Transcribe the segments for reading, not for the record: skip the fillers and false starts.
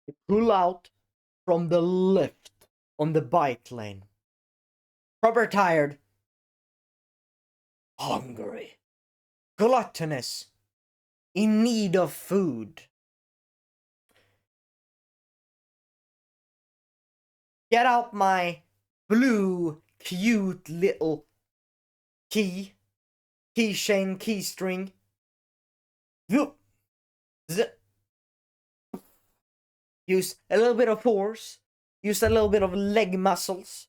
I pull out from the lift on the bike lane. Proper tired. Hungry. Gluttonous. In need of food. Get out my blue, cute little keychain, key string. Use a little bit of force. Use a little bit of leg muscles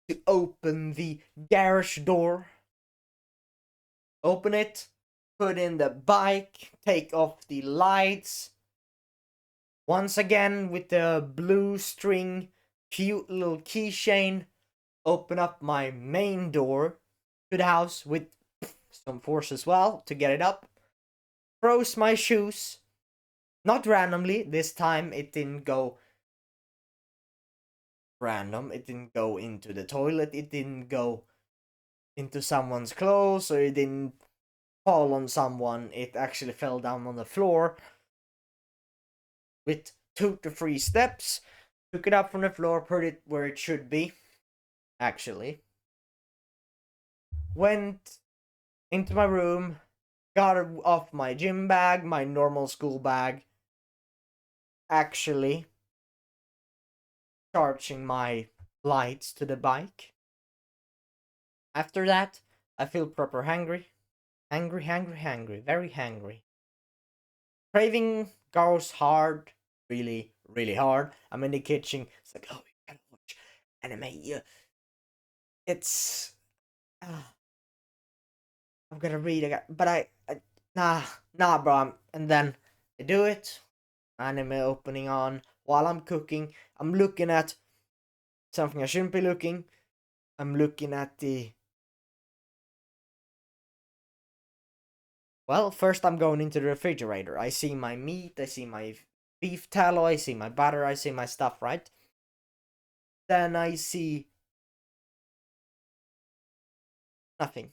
to open the garage door. Open it. Put in the bike. Take off the lights. Once again with the blue string, cute little keychain. Open up my main door to the house with some force as well to get it up. Froze my shoes. Not randomly. This time it didn't go random. It didn't go into the toilet. It didn't go into someone's clothes, or it didn't fall on someone. It actually fell down on the floor with 2 to 3 steps. Took it up from the floor, put it where it should be. Actually, went into my room, got off my gym bag, my normal school bag. Actually, charging my lights to the bike. After that, I feel proper hungry. Hungry, very hungry. Craving goes hard, really, really hard. I'm in the kitchen. It's like, oh, we gotta watch anime. Yeah. It's, I'm gonna read. But nah, bro. And then I do it. Anime opening on while I'm cooking. I'm looking at something I shouldn't be looking. I'm looking at the. Well, first I'm going into the refrigerator. I see my meat, I see my beef tallow, I see my butter, I see my stuff, right? Then I see nothing.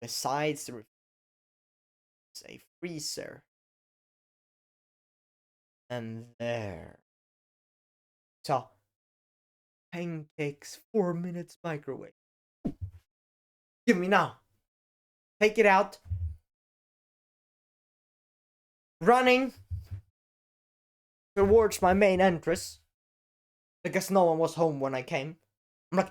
Besides the a freezer. And there. So, pancakes, 4 minutes microwave. Give me now. Take it out. Running towards my main entrance. Because no one was home when I came. I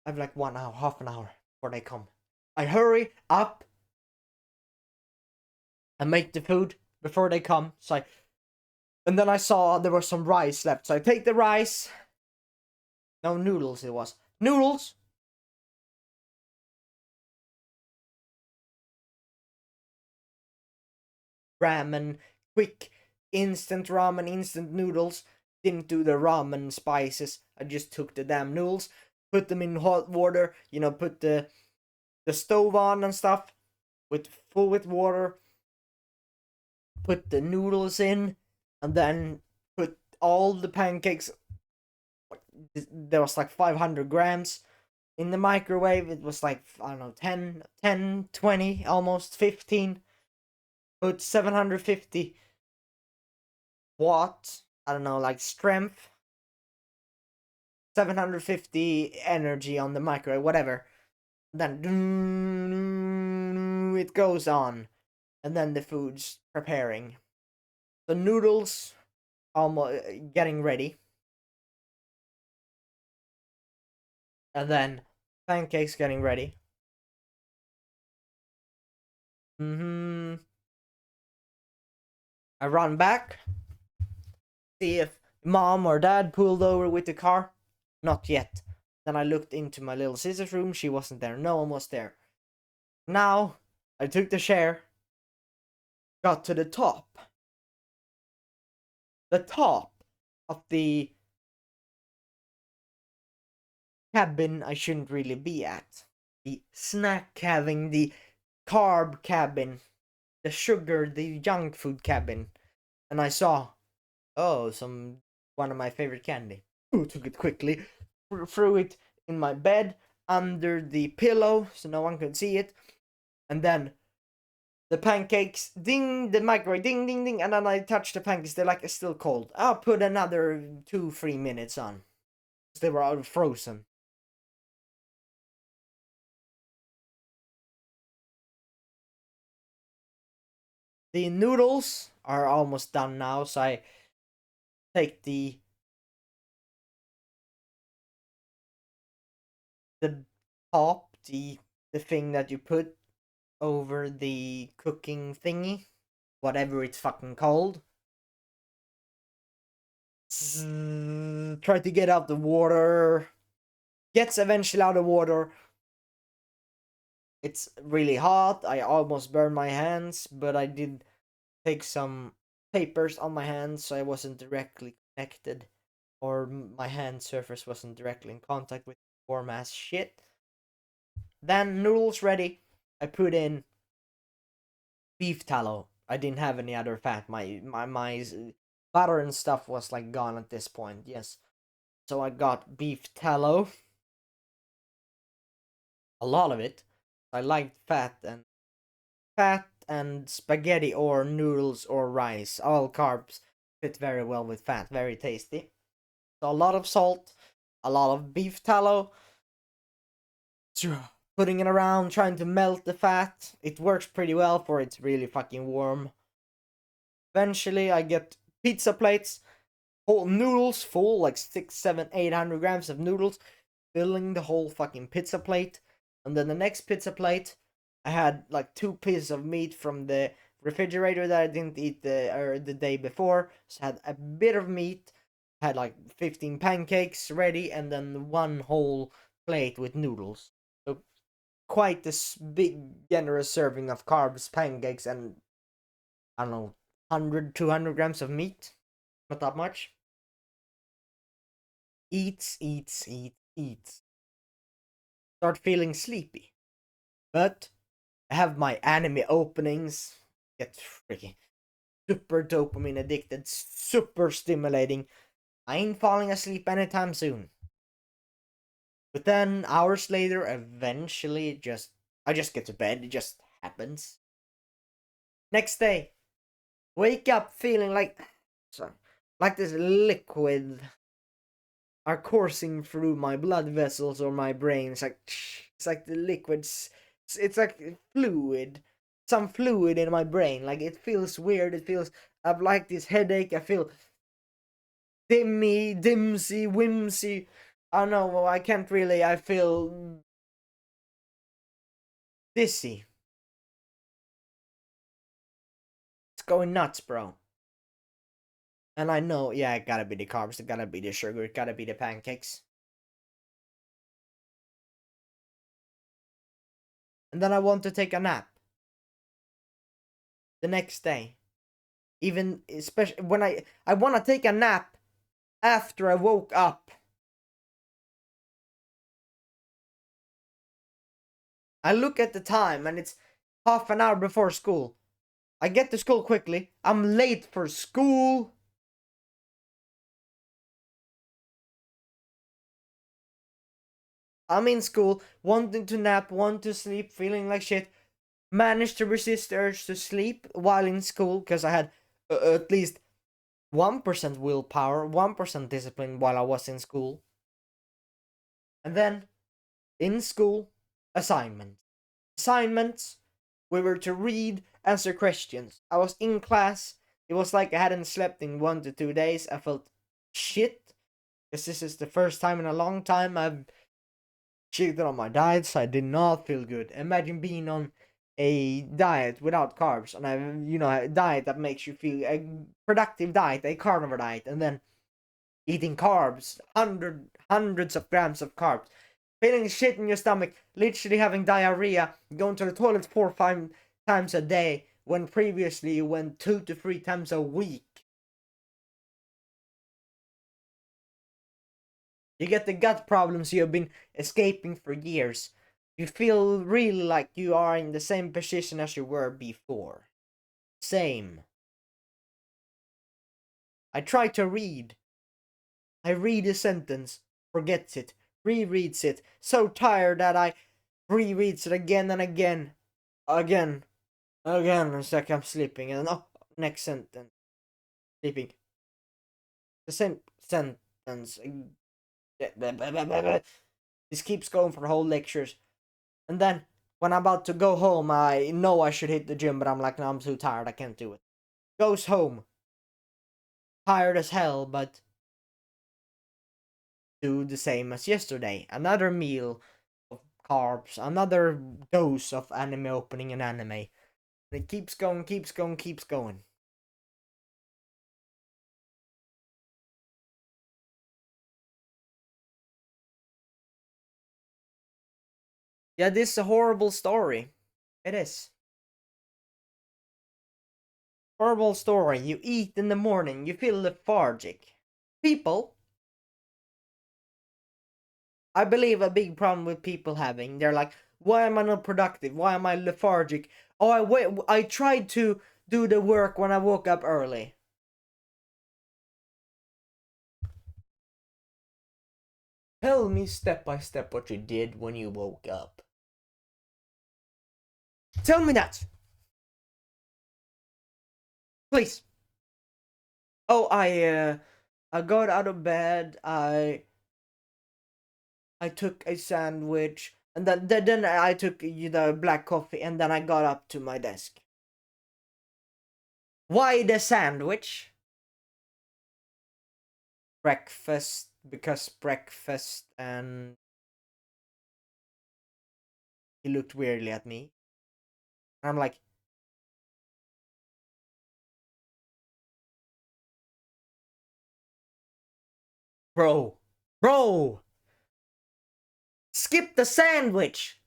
have like 1 hour, half an hour before they come. I hurry up and make the food before they come. And then I saw there was some rice left. So I take the rice. No, noodles it was. Noodles. Ramen. Quick. Instant ramen. Instant noodles. Didn't do the ramen spices. I just took the damn noodles. Put them in hot water. Put the stove on and stuff. Full with water. Put the noodles in. And then put all the pancakes. There was like 500 grams in the microwave. It was like, I don't know, 10, 20, almost 15. Put 750 watts, I don't know, like strength. 750 energy on the microwave, whatever. Then it goes on. And then the food's preparing. The noodles almost getting ready. And then pancakes getting ready. I run back. See if mom or dad pulled over with the car. Not yet. Then I looked into my little sister's room. She wasn't there. No one was there. Now I took the chair. Got to the top. The top of the cabin I shouldn't really be at. The snack cabin, the carb cabin, the sugar, the junk food cabin. And I saw, oh, one of my favorite candy. Took it quickly, threw it in my bed under the pillow so no one could see it, and then The pancakes, ding, the microwave, ding, ding, ding, and then I touch the pancakes, they're like still cold. I'll put another 2-3 minutes on. They were all frozen. The noodles are almost done now, so I take the top, the thing that you put over the cooking thingy, whatever it's fucking called. Try to get out the water. Gets eventually out of water. It's really hot. I almost burned my hands, but I did take some papers on my hands so I wasn't directly connected, or my hand surface wasn't directly in contact with warm ass shit. Then noodles ready. I put in beef tallow. I didn't have any other fat. My butter and stuff was like gone at this point. Yes, so I got beef tallow. A lot of it. I liked fat and spaghetti or noodles or rice. All carbs fit very well with fat. Very tasty. So a lot of salt, a lot of beef tallow. Putting it around, trying to melt the fat. It works pretty well for it's really fucking warm. Eventually, I get pizza plates, whole noodles full, like 6, 7, 800 grams of noodles, filling the whole fucking pizza plate. And then the next pizza plate, I had like 2 pieces of meat from the refrigerator that I didn't eat the day before. So I had a bit of meat, had like 15 pancakes ready, and then 1 whole plate with noodles. So quite this big, generous serving of carbs, pancakes, and I don't know, 100, 200 grams of meat. Not that much. Eats. Start feeling sleepy. But I have my anime openings. Get freaking super dopamine addicted, super stimulating. I ain't falling asleep anytime soon. But then hours later, eventually, I just get to bed. It just happens. Next day, wake up feeling sorry, like this liquid are coursing through my blood vessels or my brain. It's like the liquids. It's like fluid, some fluid in my brain. Like it feels weird. It feels. I've like this headache. I feel dimsy, whimsy. I don't know. I can't really. I feel dizzy. It's going nuts, bro. And I know, yeah, it gotta be the carbs, it gotta be the sugar, it gotta be the pancakes. And then I want to take a nap the next day. Even especially when I want to take a nap after I woke up. I look at the time and it's half an hour before school. I get to school quickly. I'm late for school. I'm in school, wanting to nap, want to sleep, feeling like shit. Managed to resist the urge to sleep while in school because I had at least 1% willpower, 1% discipline while I was in school. And then in school, assignments. Assignments, we were to read, answer questions. I was in class. It was like I hadn't slept in 1 to 2 days. I felt shit because this is the first time in a long time I've cheated on my diet, so I did not feel good. Imagine being on a diet without carbs, and a diet that makes you feel a productive diet, a carnivore diet, and then eating carbs, hundreds of grams of carbs, feeling shit in your stomach, literally having diarrhea, going to the toilet 4 or 5 times a day when previously you went 2 to 3 times a week. You get the gut problems you have been escaping for years. You feel really like you are in the same position as you were before. Same. I try to read. I read a sentence, forgets it, rereads it, so tired that I rereads it again and again, Again, it's like I'm sleeping, and next sentence, sleeping. The same sentence. This keeps going for the whole lectures. And then, when I'm about to go home, I know I should hit the gym, but I'm like, no, I'm too tired, I can't do it. Goes home. Tired as hell, but do the same as yesterday. Another meal of carbs, another dose of anime opening and anime. And it keeps going, keeps going, keeps going. Yeah, this is a horrible story. It is. Horrible story. You eat in the morning, you feel lethargic. People, I believe a big problem with people having, they're like, why am I not productive? Why am I lethargic? Oh, I tried to do the work when I woke up early. Tell me step by step what you did when you woke up. Tell me that. Please. Oh, I got out of bed, I took a sandwich, and then I took black coffee, and then I got up to my desk. Why the sandwich? Breakfast, because breakfast, and he looked weirdly at me. And I'm like, bro, skip the sandwich.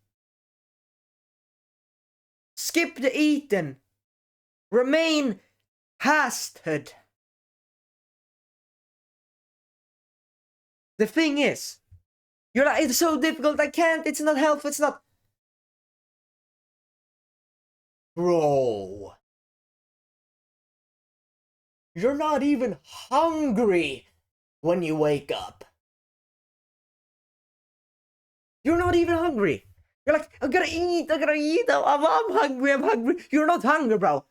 Skip the eating. Remain hasted. The thing is, you're like, it's so difficult, I can't, it's not helpful, it's not. Bro. You're not even hungry when you wake up. You're not even hungry. You're like, I gotta eat, I'm hungry. You're not hungry, bro.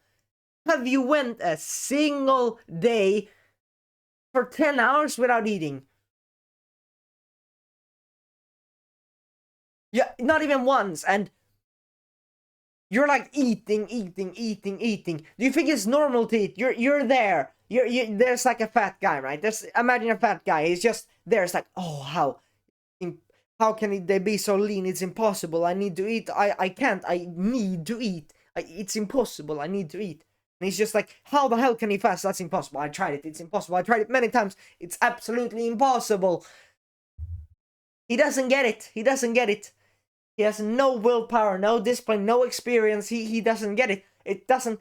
Have you went a single day for 10 hours without eating? Yeah, not even once, and you're like eating. Do you think it's normal to eat? You're there. There's like a fat guy, right? Imagine a fat guy. He's just there. It's like, oh, how can they be so lean? It's impossible. I need to eat. I can't. I need to eat. It's impossible. I need to eat. And he's just like, how the hell can he fast? That's impossible. I tried it. It's impossible. I tried it many times. It's absolutely impossible. He doesn't get it. He doesn't get it. He has no willpower, no discipline, no experience. He doesn't get it. It doesn't.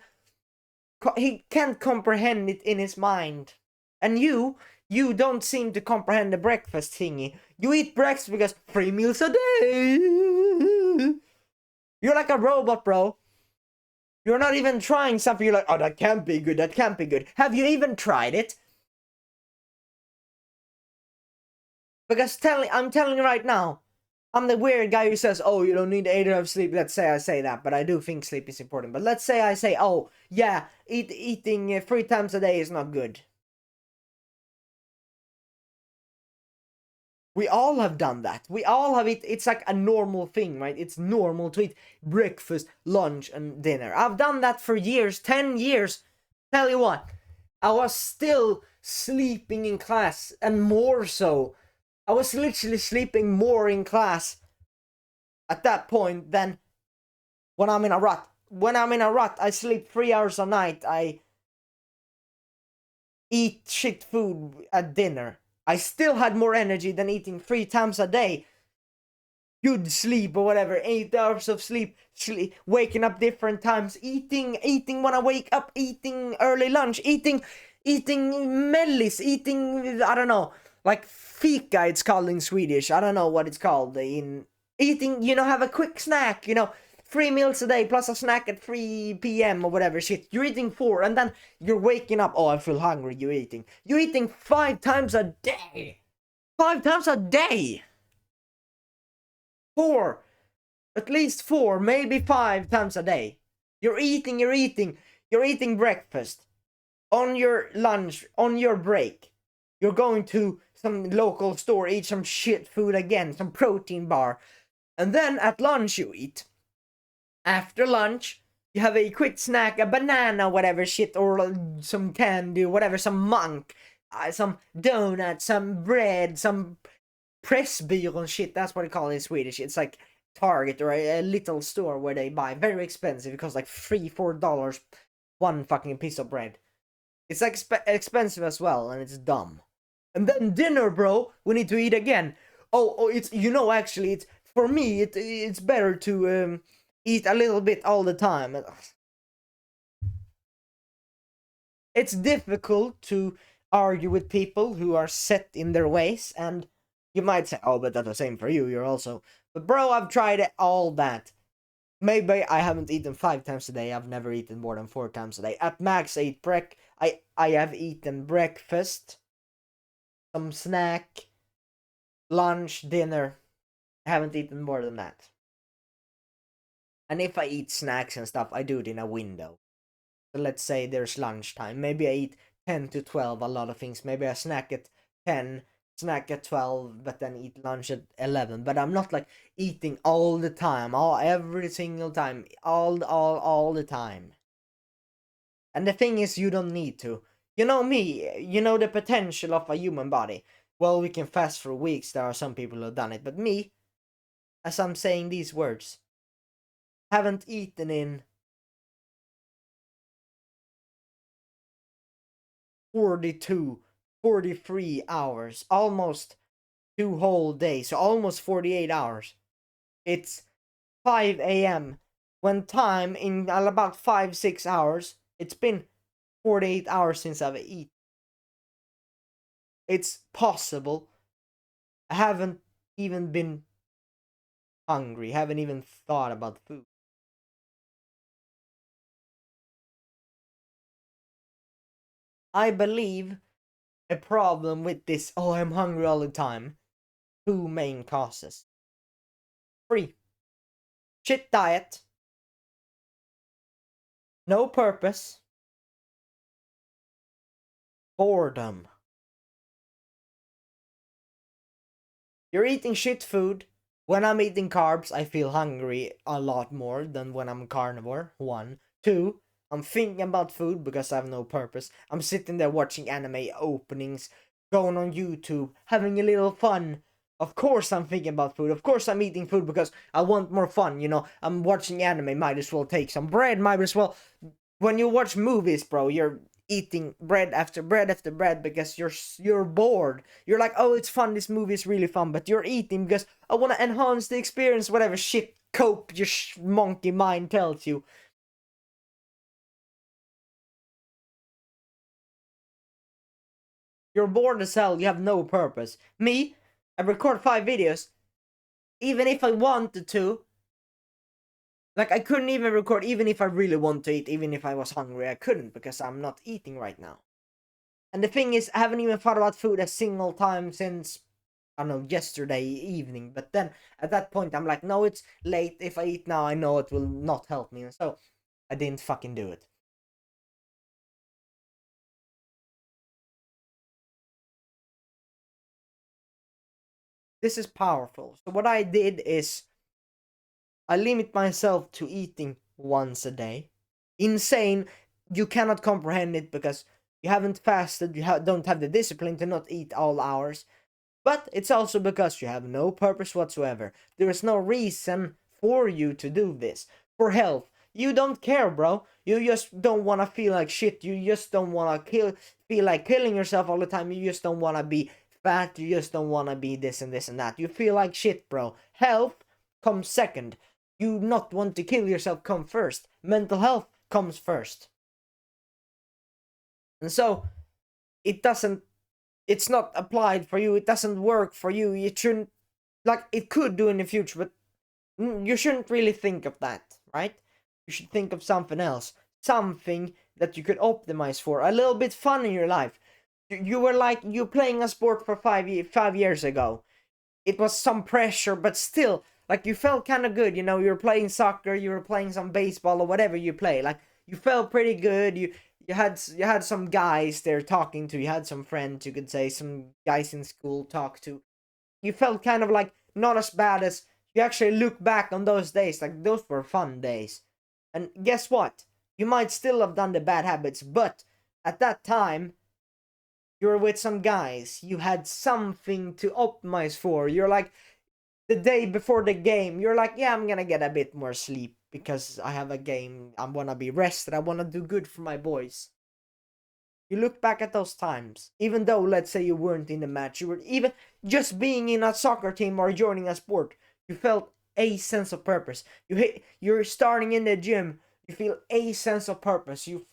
He can't comprehend it in his mind. And you don't seem to comprehend the breakfast thingy. You eat breakfast because 3 meals a day. You're like a robot, bro. You're not even trying something. You're like, oh, that can't be good. That can't be good. Have you even tried it? Because I'm telling you right now, I'm the weird guy who says, oh, you don't need 8 hours of sleep. Let's say I say that, but I do think sleep is important. But let's say I say, oh, yeah, eating 3 times a day is not good. We all have done that. We all have it. It's like a normal thing, right? It's normal to eat breakfast, lunch, and dinner. I've done that for years, 10 years. Tell you what, I was still sleeping in class, and more so. I was literally sleeping more in class at that point than when I'm in a rut. When I'm in a rut, I sleep 3 hours a night. I eat shit food at dinner. I still had more energy than eating 3 times a day. Good sleep or whatever, 8 hours of sleep, waking up different times, eating when I wake up, eating early lunch, eating mellis, eating, I don't know, like fika it's called in Swedish. I don't know what it's called in eating, have a quick snack, 3 meals a day plus a snack at 3 p.m. or whatever shit. You're eating 4 and then you're waking up. Oh, I feel hungry. You're eating 5 times a day. 5 times a day. 4. At least 4, maybe 5 times a day. You're eating breakfast. On your lunch, on your break, you're going to some local store, eat some shit food again, some protein bar. And then at lunch you eat. After lunch, you have a quick snack, a banana, whatever shit, or some candy, whatever, some monk, some donut, some bread, some Pressbyrån shit, that's what they call it in Swedish. It's like Target or a little store where they buy very expensive. It costs like $3-4 one fucking piece of bread. It's like expensive as well, and it's dumb. And then dinner, bro, we need to eat again. It's actually it's for me it's better to eat a little bit all the time. It's difficult to argue with people who are set in their ways, and you might say, oh, but that's the same for you, you're also... But bro, I've tried all that. Maybe I haven't eaten 5 times a day, I've never eaten more than 4 times a day. At max, I have eaten breakfast, some snack, lunch, dinner. I haven't eaten more than that. And if I eat snacks and stuff, I do it in a window. So let's say there's lunchtime. Maybe I eat 10 to 12, a lot of things. Maybe I snack at 10, snack at 12, but then eat lunch at 11. But I'm not like eating all the time, every single time, all the time. And the thing is, you don't need to. You know me, you know the potential of a human body. Well, we can fast for weeks, there are some people who have done it, but me, as I'm saying these words, haven't eaten in 42, 43 hours, almost 2 whole days, so almost 48 hours. It's 5 a.m. when time in about 5-6 hours, it's been 48 hours since I've eaten. It's possible. I haven't even been hungry, haven't even thought about food. I believe a problem with this, I'm hungry all the time, 2 main causes. 3. Shit diet. No purpose. Boredom. You're eating shit food. When I'm eating carbs, I feel hungry a lot more than when I'm carnivore. 1. 2. I'm thinking about food because I have no purpose. I'm sitting there watching anime openings, going on YouTube, having a little fun. Of course I'm thinking about food. Of course I'm eating food because I want more fun, I'm watching anime, might as well take some bread, might as well... When you watch movies, bro, you're eating bread after bread after bread because you're bored. You're like, oh, it's fun, this movie is really fun, but you're eating because I want to enhance the experience, whatever shit cope your monkey mind tells you. You're bored as hell, you have no purpose. Me, I record 5 videos, even if I wanted to. Like, I couldn't even record, even if I really want to eat, even if I was hungry, I couldn't, because I'm not eating right now. And the thing is, I haven't even thought about food a single time since, I don't know, yesterday evening. But then, at that point, I'm like, no, it's late. If I eat now, I know it will not help me. And so, I didn't fucking do it. This is powerful. So what I did is, I limit myself to eating once a day. Insane. You cannot comprehend it because you haven't fasted, you don't have the discipline to not eat all hours. But it's also because you have no purpose whatsoever. There is no reason for you to do this. For health, you don't care, bro. You just don't want to feel like shit. You just don't want to feel like killing yourself all the time. You just don't want to be fat. You just don't want to be this and this and that. You feel like shit, bro. Health comes second. You not want to kill yourself come first. Mental health comes first. And so, it's not applied for you, it doesn't work for you, it shouldn't, like, it could do in the future, but you shouldn't really think of that, right? You should think of something else. Something that you could optimize for. A little bit fun in your life. You were like, you playing a sport for 5 years ago. It was some pressure, but still, like you felt kind of good. You know, you were playing soccer, you were playing some baseball or whatever you play. Like you felt pretty good. You had some guys there talking to. You had some friends, you could say, some guys in school talk to. You felt kind of like not as bad as you actually look back on those days. Like those were fun days. And guess what? You might still have done the bad habits, but at that time, you were with some guys. You had something to optimize for. You're like, the day before the game, you're like, yeah, I'm gonna get a bit more sleep because I have a game. I wanna be rested. I wanna do good for my boys. You look back at those times, even though, let's say, you weren't in the match, you were even just being in a soccer team or joining a sport, you felt a sense of purpose. You're starting in the gym, you feel a sense of purpose. You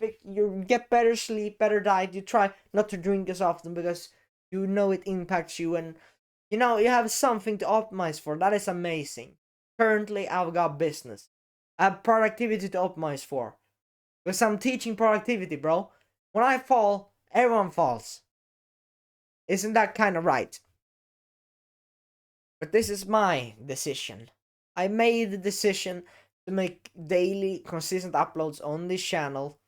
get better sleep, better diet. You try not to drink as often because you know it impacts you, and you know you have something to optimize for. That is amazing. Currently, I've got business. I have productivity to optimize for because I'm teaching productivity, bro. When I fall, everyone falls. Isn't that kind of right? But this is my decision. I made the decision to make daily, consistent uploads on this channel,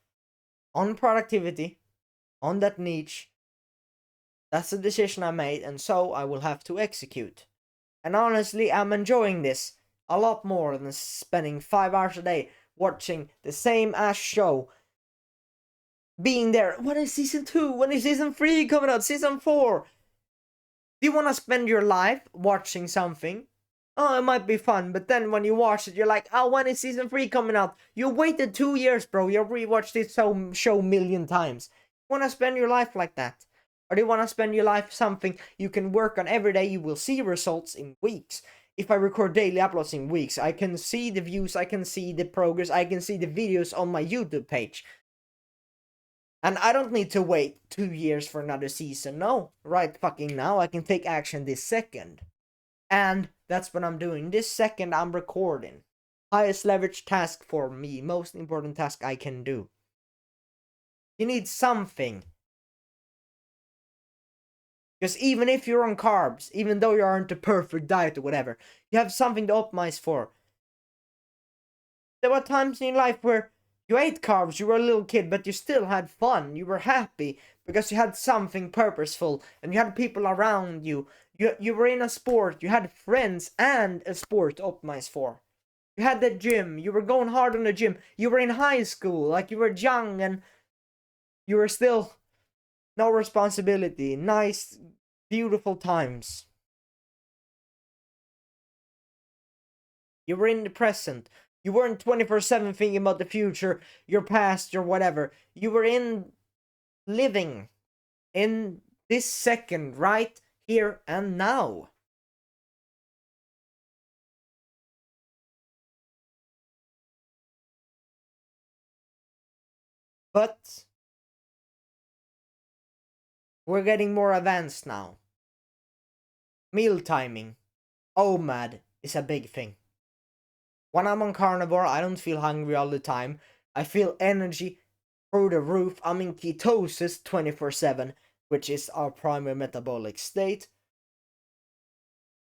on productivity, on that niche. That's the decision I made, and so I will have to execute. And honestly, I'm enjoying this a lot more than spending 5 hours a day watching the same ass show. Being there. When is season 2? When is season 3 coming out? Season 4? Do you want to spend your life watching something? Oh, it might be fun, but then when you watch it, you're like, oh, when is season 3 coming out? You waited 2 years, bro. You've rewatched this show a million times. You want to spend your life like that? Or do you want to spend your life something you can work on every day? You will see results in weeks. If I record daily uploads in weeks, I can see the views, I can see the progress, I can see the videos on my YouTube page. And I don't need to wait 2 years for another season. No, right fucking now, I can take action this second. And that's what I'm doing. This second, I'm recording. Highest leverage task for me. Most important task I can do. You need something. Because even if you're on carbs, even though you aren't the perfect diet or whatever, you have something to optimize for. There were times in your life where you ate carbs, you were a little kid, but you still had fun. You were happy because you had something purposeful and you had people around you. You were in a sport, you had friends and a sport to optimize for. You had the gym, you were going hard on the gym. You were in high school, like you were young and you were still no responsibility. Nice, beautiful times. You were in the present. You weren't 24/7 thinking about the future, your past, your whatever. You were in living in this second, right here and now. But we're getting more advanced now. Meal timing. OMAD is a big thing. When I'm on carnivore, I don't feel hungry all the time. I feel energy through the roof. I'm in ketosis 24/7, which is our primary metabolic state.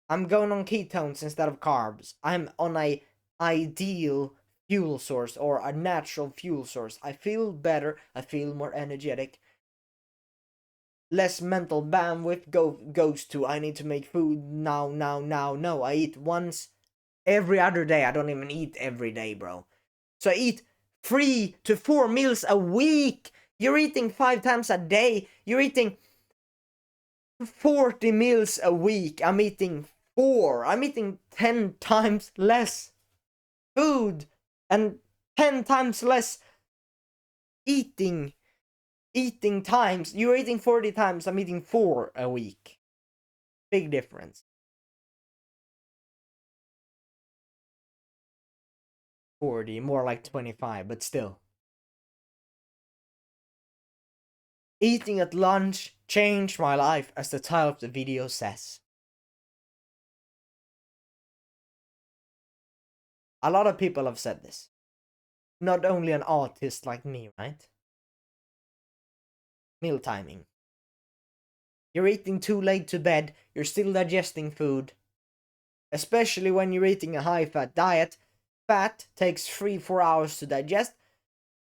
I'm going on ketones instead of carbs. I'm on a ideal fuel source or a natural fuel source. I feel better. I feel more energetic. Less mental bandwidth goes to I need to make food now. No, I eat once every other day. I don't even eat every day, bro. So I eat 3 to 4 meals a week. You're eating 5 times a day. You're eating 40 meals a week. I'm eating 4. I'm eating 10 times less food and 10 times less eating times. You're eating 40 times. I'm eating 4 a week. Big difference. 40, more like 25, but still. Eating at lunch changed my life, as the title of the video says. A lot of people have said this. Not only an autist like me, right? Meal timing. You're eating too late to bed, you're still digesting food. especially when you're eating a high-fat diet. Fat takes 3-4 hours to digest.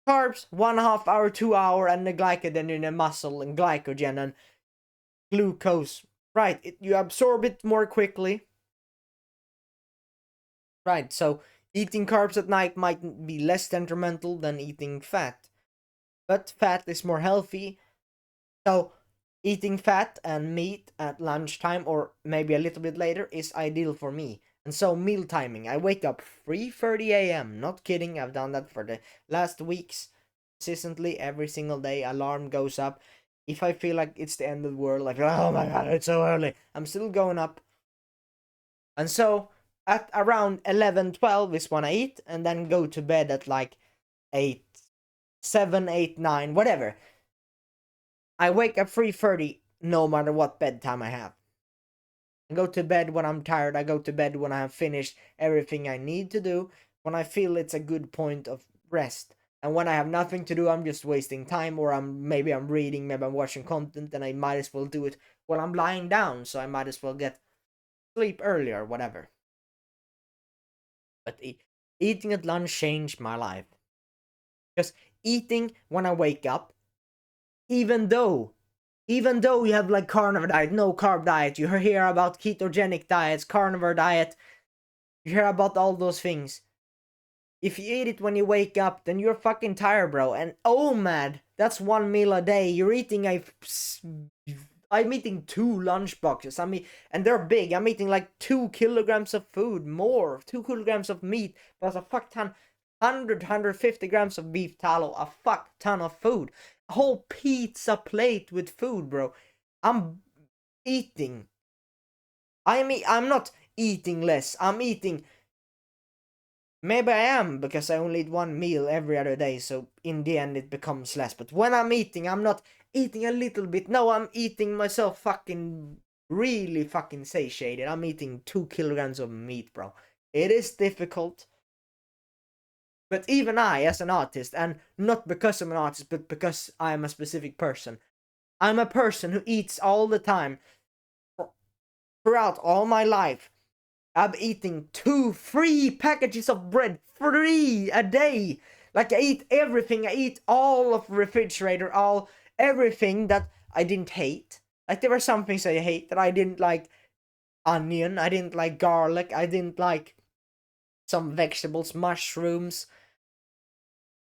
Carbs, 1.5 hour, 2 hour, and the glycogen in the muscle and glycogen and glucose. Right, you absorb it more quickly. Right, so eating carbs at night might be less detrimental than eating fat. But fat is more healthy. So eating fat and meat at lunchtime or maybe a little bit later is ideal for me. And so meal timing. I wake up 3:30 a.m. Not kidding, I've done that for the last weeks. Consistently every single day, alarm goes up. If I feel like it's the end of the world, like, oh my god, it's so early, I'm still going up. And so at around 11, 12 is when I eat, and then go to bed at like 8, 7, 8, 9, whatever. I wake up 3:30 no matter what bedtime I have. I go to bed when I'm tired. I go to bed when I have finished everything I need to do, when I feel it's a good point of rest. And when I have nothing to do, I'm just wasting time, or maybe I'm reading, maybe I'm watching content, and I might as well do it while I'm lying down, so I might as well get sleep earlier, whatever. But eating at lunch changed my life. Because eating when I wake up, even though you have like carnivore diet, no carb diet, you hear about ketogenic diets, carnivore diet, you hear about all those things. If you eat it when you wake up, then you're fucking tired, bro. And oh man, that's one meal a day. You're eating I'm eating 2 lunch boxes. And they're big. I'm eating like 2 kilograms of food, more 2 kilograms of meat, plus a fuck ton, 150 grams of beef tallow, a fuck ton of food, a whole pizza plate with food, bro. I'm eating. I'm not eating less. I'm eating. Maybe I am, because I only eat one meal every other day, so in the end it becomes less. But when I'm eating, I'm not eating a little bit. No, I'm eating myself fucking really fucking satiated. I'm eating 2 kilograms of meat, bro. It is difficult. But even I, as an artist, and not because I'm an artist, but because I am a specific person, I'm a person who eats all the time throughout all my life. I'm eating 3 packages of bread, 3 a day. Like, I eat everything. I eat all of the refrigerator, everything that I didn't hate. Like, there were some things I hate that I didn't like onion, I didn't like garlic, I didn't like some vegetables, mushrooms,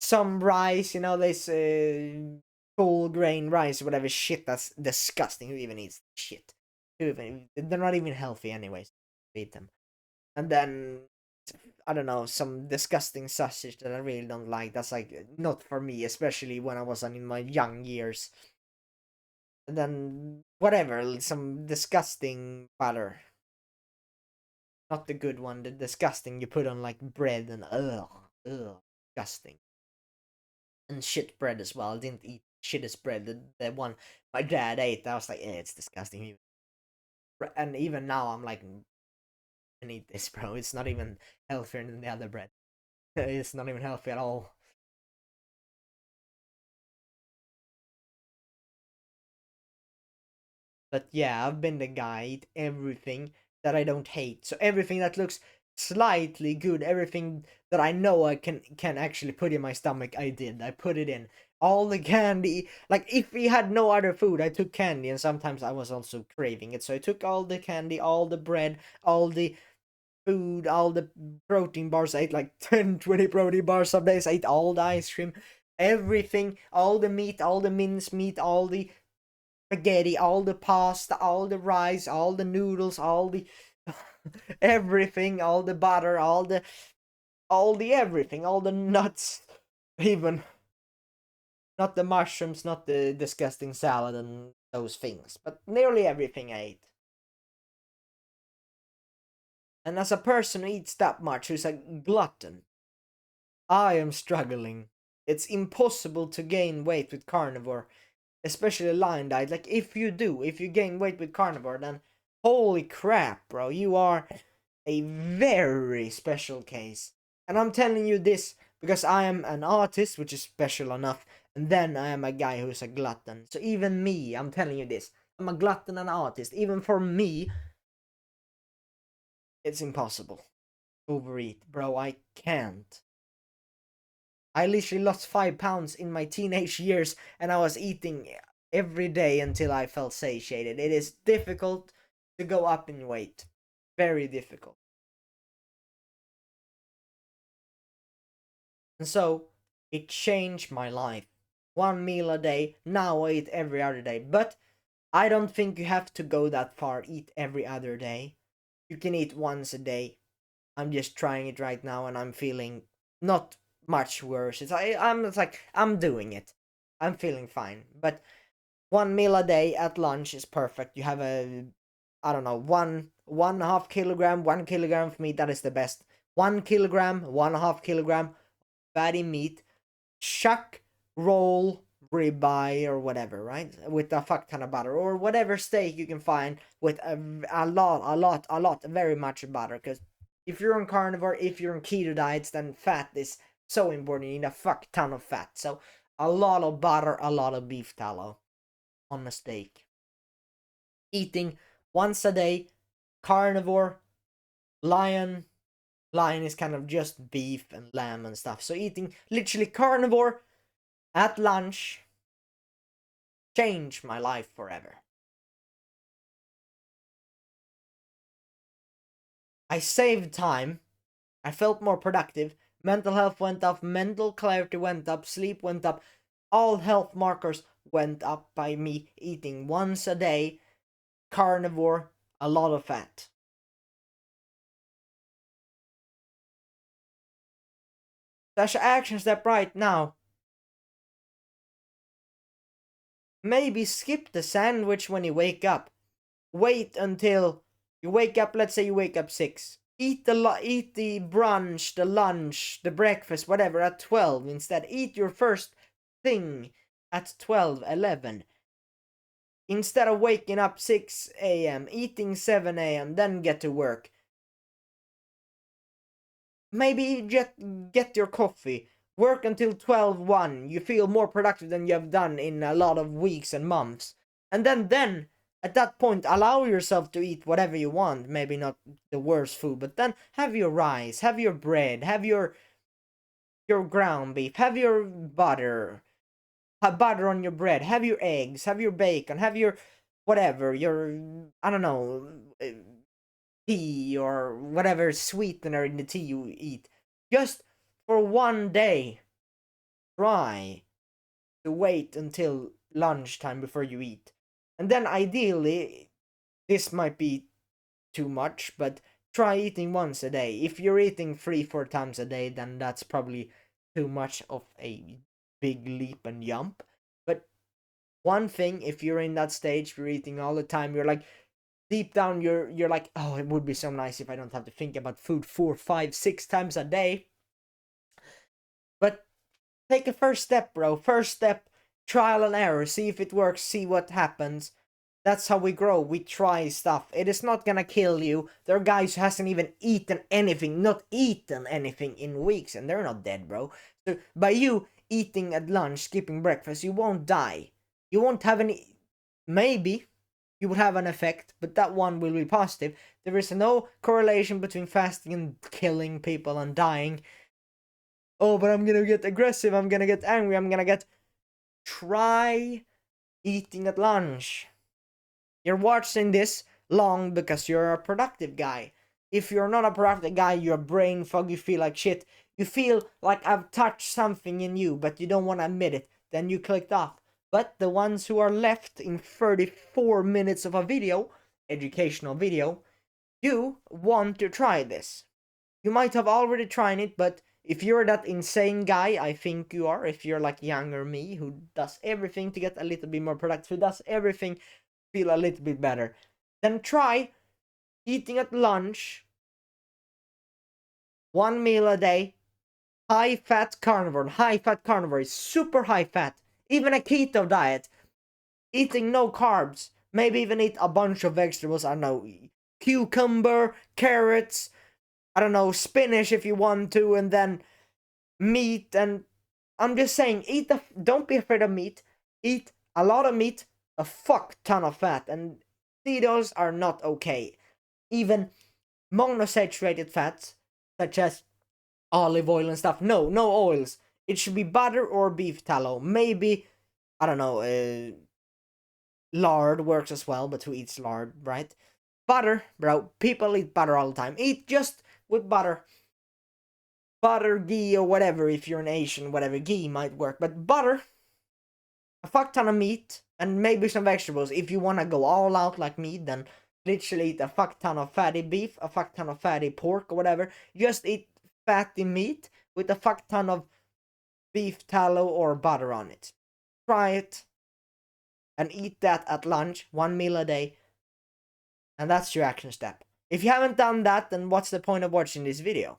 some rice, this full grain rice, whatever shit. That's disgusting. Who even eats shit? They're not even healthy anyways. Eat them. And then I don't know, some disgusting sausage that I really don't like. That's like not for me, especially when I was in my young years. And then whatever, some disgusting butter. Not the good one, the disgusting you put on like bread and disgusting. And shit bread as well. I didn't eat shittest bread. The one my dad ate, I was like, it's disgusting. And even now I'm like, I need this, bro. It's not even healthier than the other bread. It's not even healthy at all. But yeah, I've been the guy, eat everything that I don't hate. So everything that looks slightly good, everything that I know I can actually put in my stomach, I did. I put it in. All the candy, like if we had no other food, I took candy, and sometimes I was also craving it. So I took all the candy, all the bread, all the food, all the protein bars. I ate like 10, 20 protein bars some days. I ate all the ice cream, everything, all the meat, all the mince meat, all the spaghetti, all the pasta, all the rice, all the noodles, all the everything, all the butter, all the everything, all the nuts, even not the mushrooms, not the disgusting salad and those things, but nearly everything I ate. And as a person who eats that much, who's a glutton, I am struggling. It's impossible to gain weight with carnivore, especially line diet. Like, if you gain weight with carnivore, then holy crap, bro, you are a very special case. And I'm telling you this because I am an artist, which is special enough, and then I am a guy who's a glutton. So even me, I'm telling you this, I'm a glutton and artist. Even for me, It's impossible. Overeat, bro. I can't. I literally lost 5 pounds in my teenage years, and I was eating every day until I felt satiated. It is difficult to go up in weight. Very difficult. And so, it changed my life. 1 meal a day, now I eat every other day. But I don't think you have to go that far, eat every other day. You can eat once a day. I'm just trying it right now and I'm feeling not much worse. I'm doing it. I'm feeling fine. But 1 meal a day at lunch is perfect. You have a, I don't know, 1.5 kilogram, 1 kilogram for me, that is the best. 1 kilogram, 1.5 kilogram fatty meat, chuck, roll, ribeye or whatever, right? With a fuck ton of butter or whatever steak you can find with a lot, very much butter. Because if you're on carnivore, if you're on keto diets, then fat is so important. You need a fuck ton of fat. So a lot of butter, a lot of beef tallow on a steak. Eating once a day, carnivore, lion. Lion is kind of just beef and lamb and stuff. So eating literally carnivore at lunch changed my life forever. I saved time. I felt more productive. Mental health went up. Mental clarity went up. Sleep went up. All health markers went up by me eating once a day, carnivore, a lot of fat. That's an action step right now. Maybe skip the sandwich when you wake up. Wait until you wake up. Let's say you wake up 6. Eat the brunch, the lunch, the breakfast, whatever at 12 instead. Eat your first thing at 12, 11. Instead of waking up 6 a.m., eating 7 a.m., then get to work. Maybe get your coffee. Work until 12:1. You feel more productive than you have done in a lot of weeks and months. And then at that point, allow yourself to eat whatever you want. Maybe not the worst food, but then have your rice, have your bread, have your ground beef, have your butter, have butter on your bread, have your eggs, have your bacon, have your whatever, your, I don't know, tea or whatever sweetener in the tea you eat. Just for one day, try to wait until lunchtime before you eat. And then ideally, this might be too much, but try eating once a day. If you're eating 3-4 times a day, then that's probably too much of a big leap and jump. But one thing, if you're in that stage, you're eating all the time, you're like, deep down you're like, oh, it would be so nice if I don't have to think about food 4, 5, 6 times a day. But take a first step, bro. First step, trial and error. See if it works, see what happens. That's how we grow. We try stuff. It is not gonna kill you. There are guys who hasn't even eaten anything, not eaten anything in weeks, and they're not dead, bro. So by you eating at lunch, skipping breakfast, you won't die. You won't have any. Maybe you would have an effect, but that one will be positive. There is no correlation between fasting and killing people and dying. Oh, but I'm gonna get aggressive. I'm gonna get angry. I'm gonna get. Try eating at lunch. You're watching this long because you're a productive guy. If you're not a productive guy, you're brain fog, you feel like shit. You feel like I've touched something in you, but you don't want to admit it. Then you clicked off. But the ones who are left in 34 minutes of a video, educational video, you want to try this. You might have already tried it, but if you're that insane guy, I think you are, if you're like younger me, who does everything to get a little bit more productive, who does everything feel a little bit better, then try eating at lunch 1 meal a day, high fat carnivore. High fat carnivore is super high fat. Even a keto diet, eating no carbs, maybe even eat a bunch of vegetables. I don't know, cucumber, carrots, I don't know, spinach if you want to, and then meat. And I'm just saying, don't be afraid of meat. Eat a lot of meat, a fuck ton of fat, and Cheetos are not okay. Even monosaturated fats, such as olive oil and stuff. No oils. It should be butter or beef tallow. Maybe, I don't know, lard works as well, but who eats lard, right? Butter, bro. People eat butter all the time. Eat just with butter. Butter, ghee, or whatever. If you're an Asian, whatever, ghee might work. But butter, a fuck ton of meat, and maybe some vegetables. If you want to go all out like me, then literally eat a fuck ton of fatty beef, a fuck ton of fatty pork, or whatever. Just eat fatty meat with a fuck ton of beef tallow or butter on it. Try it and eat that at lunch, 1 meal a day, and that's your action step. If you haven't done that, then what's the point of watching this video?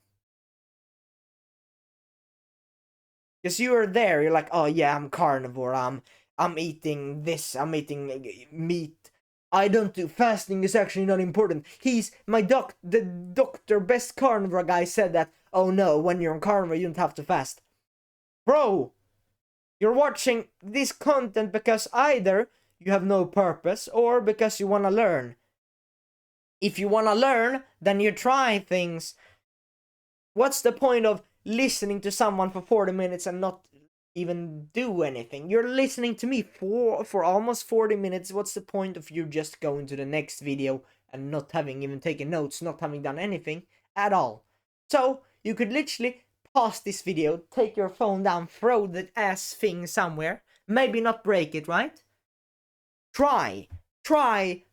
Because you are there, you're like, oh yeah, I'm carnivore, I'm eating this, I'm eating meat. I don't do fasting, is actually not important. The doctor, best carnivore guy said that, oh no, when you're on carnivore, you don't have to fast. Bro, you're watching this content because either you have no purpose or because you want to learn. If you want to learn, then you try things. What's the point of listening to someone for 40 minutes and not even do anything? You're listening to me for almost 40 minutes. What's the point of you just going to the next video and not having even taken notes, not having done anything at all? So you could literally pause this video, take your phone down, throw the ass thing somewhere, maybe not break it, right? Try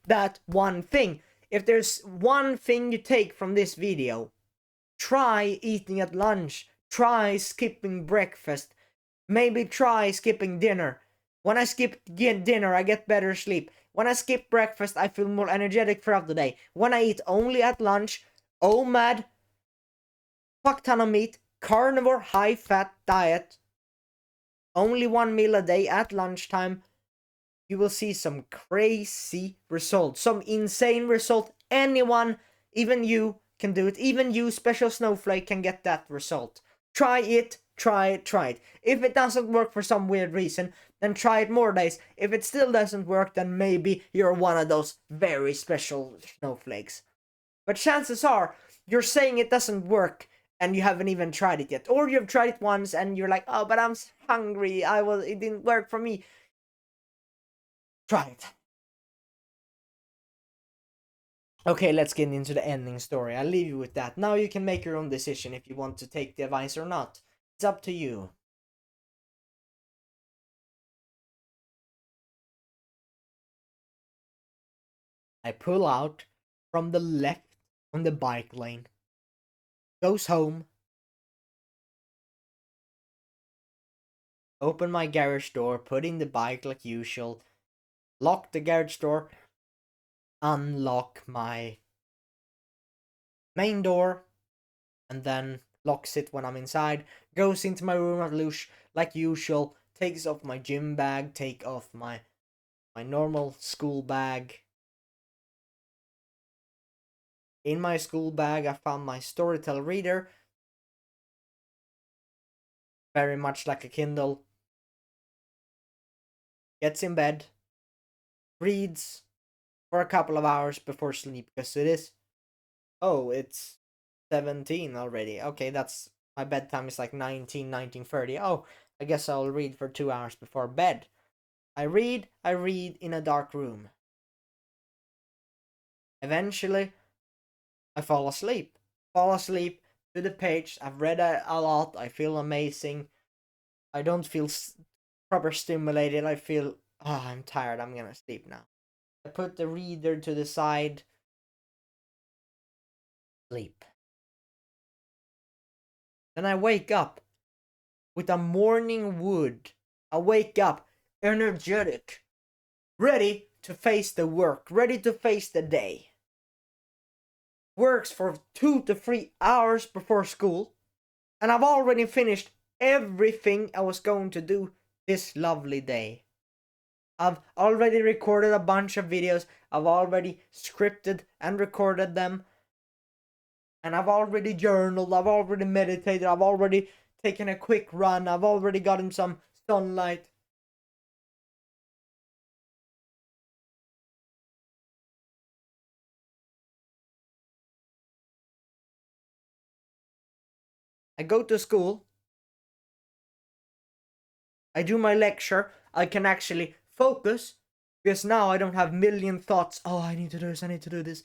that one thing. If there's one thing you take from this video, try eating at lunch, try skipping breakfast, maybe try skipping dinner. When I skip dinner, I get better sleep. When I skip breakfast, I feel more energetic throughout the day. When I eat only at lunch, OMAD, fuck ton of meat, carnivore, high fat diet, only 1 meal a day at lunchtime, you will see some crazy results, some insane result. Anyone, even you, can do it. Even you, special snowflake, can get that result. Try it. If it doesn't work for some weird reason, then try it more days. If it still doesn't work, then maybe you're one of those very special snowflakes. But chances are, you're saying it doesn't work and you haven't even tried it yet. Or you've tried it once and you're like, oh, but I'm hungry. It didn't work for me. Try it. Okay, let's get into the ending story. I'll leave you with that. Now you can make your own decision if you want to take the advice or not. It's up to you. I pull out from the left on the bike lane. Goes home. Open my garage door, put in the bike like usual. Lock the garage door. Unlock my main door. And then locks it when I'm inside. Goes into my room like usual. Takes off my gym bag. Take off my normal school bag. In my school bag, I found my Storytel reader. Very much like a Kindle. Gets in bed. Reads for a couple of hours before sleep, because it's 17 already. Okay, that's, my bedtime is like 19:30. Oh, I guess I'll read for 2 hours before bed. I read in a dark room. Eventually, I fall asleep. To the page. I've read a lot. I feel amazing. I don't feel proper stimulated. I feel, I'm tired. I'm gonna sleep now. I put the reader to the side. Sleep. Then I wake up with a morning wood. I wake up energetic, ready to face the work, ready to face the day. Works for 2 to 3 hours before school, and I've already finished everything I was going to do this lovely day. I've already recorded a bunch of videos, I've already scripted and recorded them, and I've already journaled, I've already meditated, I've already taken a quick run, I've already gotten some sunlight. I go to school, I do my lecture, I can actually focus because now I don't have million thoughts. Oh, I need to do this, I need to do this.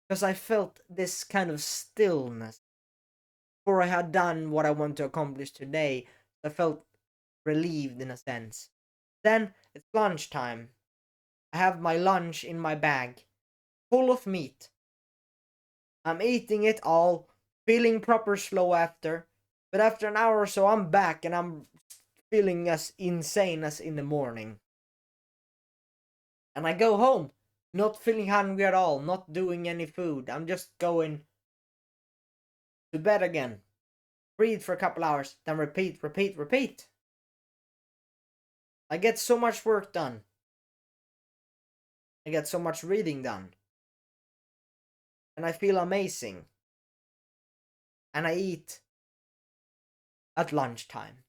Because I felt this kind of stillness. Before I had done what I want to accomplish today, I felt relieved in a sense. Then it's lunchtime. I have my lunch in my bag, full of meat. I'm eating it all, feeling proper slow after. But after an hour or so, I'm back and I'm feeling as insane as in the morning. And I go home, not feeling hungry at all, not doing any food. I'm just going to bed again. Breathe for a couple hours, then repeat, repeat, repeat. I get so much work done. I get so much reading done. And I feel amazing. And I eat at lunchtime.